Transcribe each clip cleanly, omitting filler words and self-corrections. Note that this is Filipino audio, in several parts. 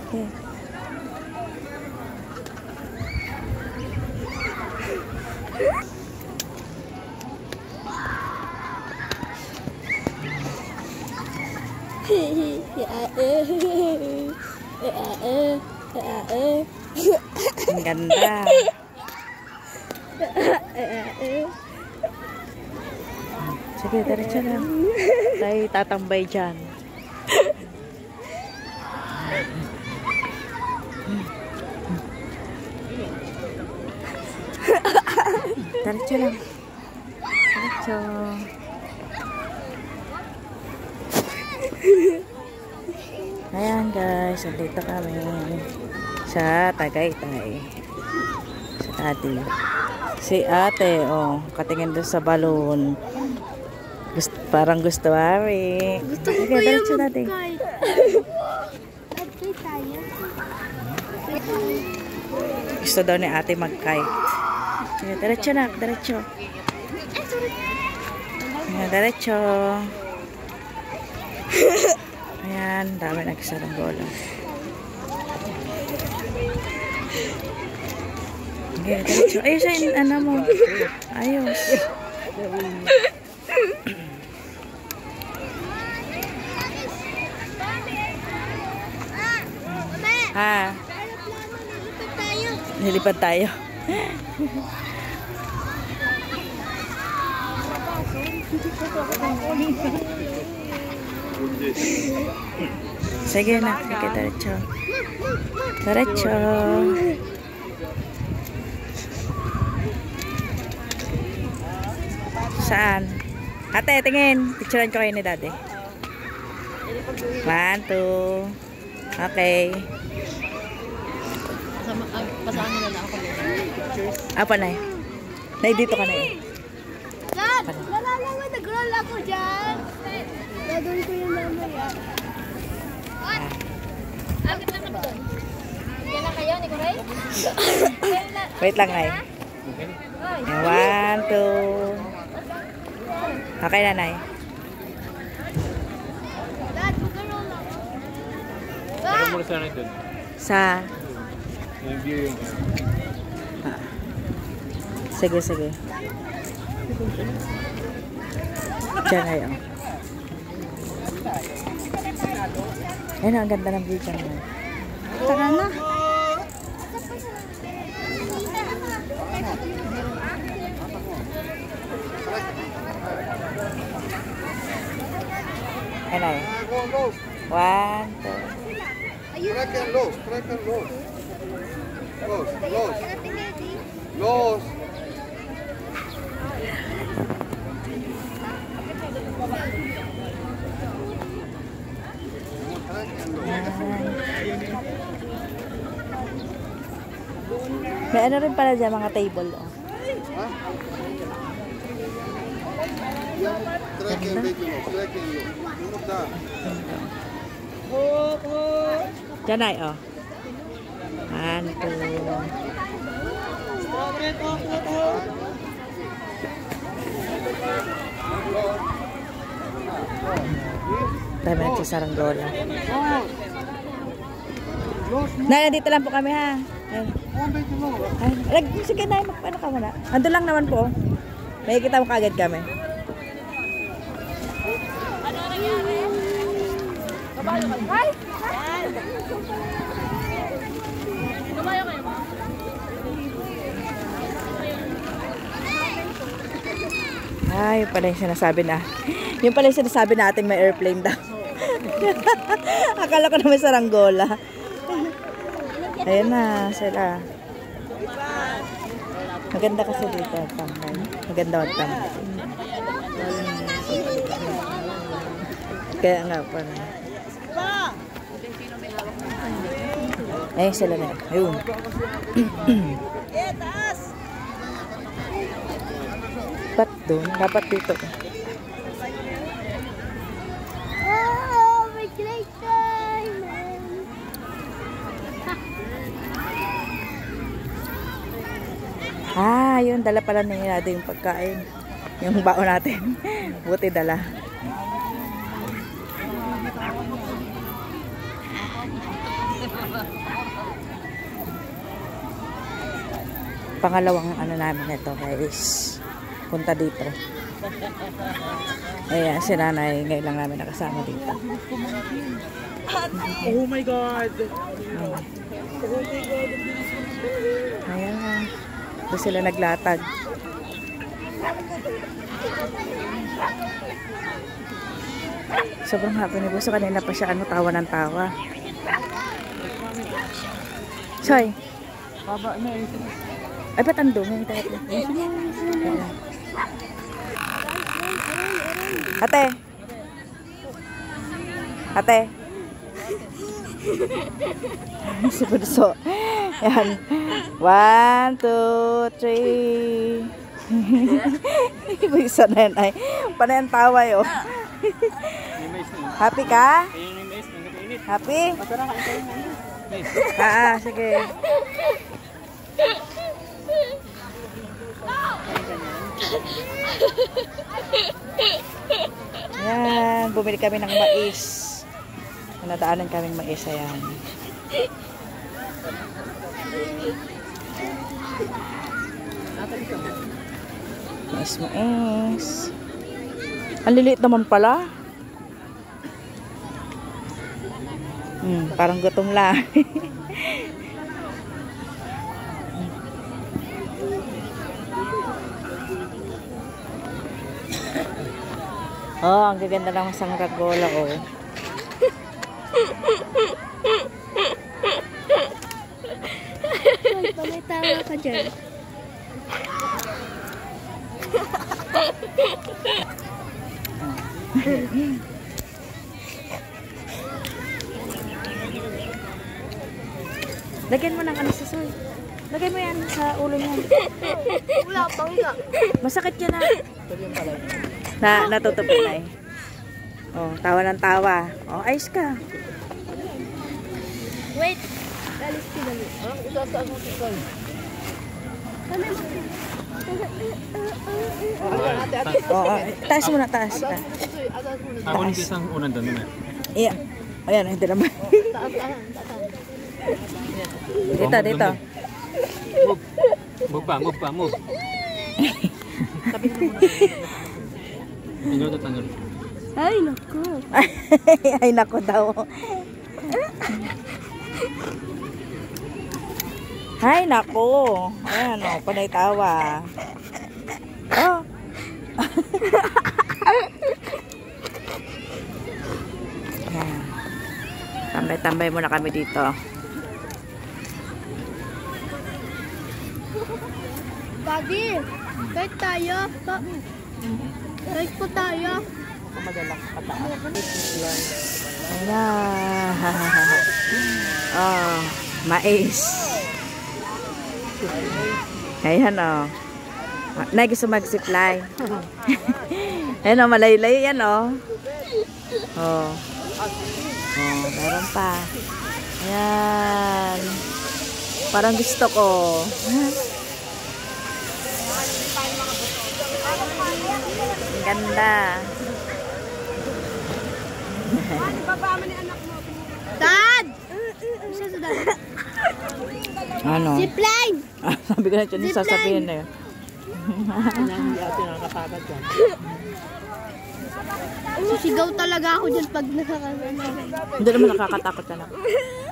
Okay. Ang ganda. Sige, diretso lang. Tayo tatambay dyan. Diretso lang. Diretso. Ayan guys, dito kami sa Tagaytay. Sa ate. Si ate, oh, katingin doon sa balon. Parang gusto mari. Gusto ko kaya mag-kite. Gusto daw ni ate mag-kite. Diretso na, diretso. Diretso. Ayan, dami nagsarang bola. Okay, diretso. Ayos yung ano mo. Ayos. Ha? Nilipad tayo. Sige na, sige, diretso. Diretso. Saan? Ate, tingin. Picturean ko kayo ni daddy. 1, 2. Okay. Pasaan nila na ako. Apa na eh? Nay, dito ka na eh. Dad! Nalalangan, nag-roll ako dyan. Gagawin ko yung mamaya. Agad lang na doon. Yan na kayo, ni Koray? Wait lang, Nay. 1, 2. Okay na, Nay. Dad, mag-roll ako. Ano muna sana ito? Sa... Yung view yung... Sige, sige. Diyan ngayon. Ayun, ang ganda ng view dyan. Tara na. Ayun ay. 1, 2. Track and loss, track and loss. Loss, loss. Loss. May ano rin pala dyan, mga table. Oh. Track and loss, track and loss. Ano ta? Dyan ay, oh. 1, 2. Dami natin sa Saranggola. Nandito lang po kami ha. Ay, sige na, magpaano ka muna. Ando lang naman po. May kita mo kaagad kami. Ano nangyari? Kabayo kayo. Hi! Kabayo kayo ba? Ay, yun pala yung sinasabi na. Yung pala yung sinasabi natin may airplane daw. Akala ko naman Saranggola. Ayun na sila. Maganda kasi dito. Tambay. Maganda ang tambay. Kaya nga pala. Eh, sila na. Ayun. Dapat doon. Dapat dito. Oh, my great time! Ah, yun. Dala pala nila yung pagkain. Yung baon natin. Buti dala. Pangalawang ano namin ito guys. Punta dito. Ayan, si nanay ngayon lang namin nakasama dito. Oh my God! Ayan. Doon sila naglatag. Sobrang happy ni Buso. Kanina pa siya tawa ng tawa. Soy. Baba na eh. Ay, ba't ang dumi? Ate. Ate. Si Bunso. Yan. 1, 2, 3. Bisa na yan ay. Panay ang tawa yun. Happy ka? Happy? Sige. Ayan, bumili kami ng mais. Nadaanan kaming mais, ayan. Mais. Ang liliit naman pala. Parang gutom lang. Oh, ang gaganda ng sangragola, oh. May tawa ka dyan. Lagyan mo ng ano sa soy. Lagyan mo yan sa ulo niya. Wala pang nga. Masakit yan natutupi na eh. Oh, tawa ng tawa. Oh, ayos ka. Wait. Alis ko dali. Oh, taas mo na, taas ka. Ako nito isang unang doon na. Iya. Ayan, hindi naman. Dito. Move pa. Inyo tatanggal. Ay, naku. Ay, nako daw. Ay, nako. Ayan, o, panay tawa. Oh. Ayan. Tambay-tambay muna kami dito. Daddy, kahit tayo. Kahit po tayo. Ayan. Oh, mais. Ayan o. Nay, gusto mag-zipline. Ayan o, malayo-layo yan o. Oh. Oh, meron pa. Ayan. Parang gusto ko. Ang ganda. Dad! Isa sa dad. Ano? Zipline! Sabi ko na dyan, sasabihin na yun. Sigaw talaga ako dyan pag nakakasama. Hindi naman nakakatakot ka na.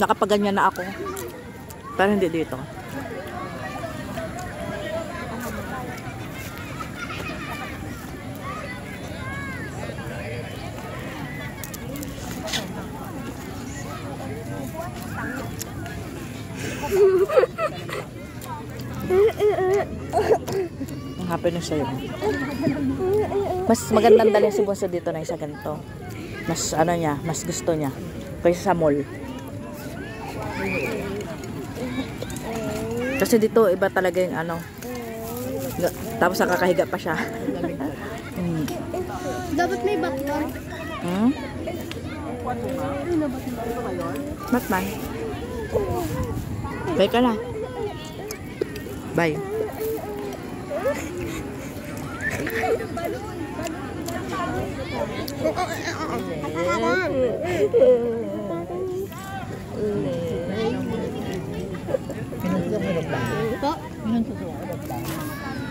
Nakapaganyan na ako. Pero hindi dito. Ang happy na sa'yo. Mas magandang dalhin si Bunso dito na sa ganito. Mas ano niya, mas gusto niya kaysa sa mall. Kasi dito iba talaga yung ano. Tapos nakakahiga pa siya. Dapat may Batman. Batman. Bye ka na. Bye. Yan, totoo.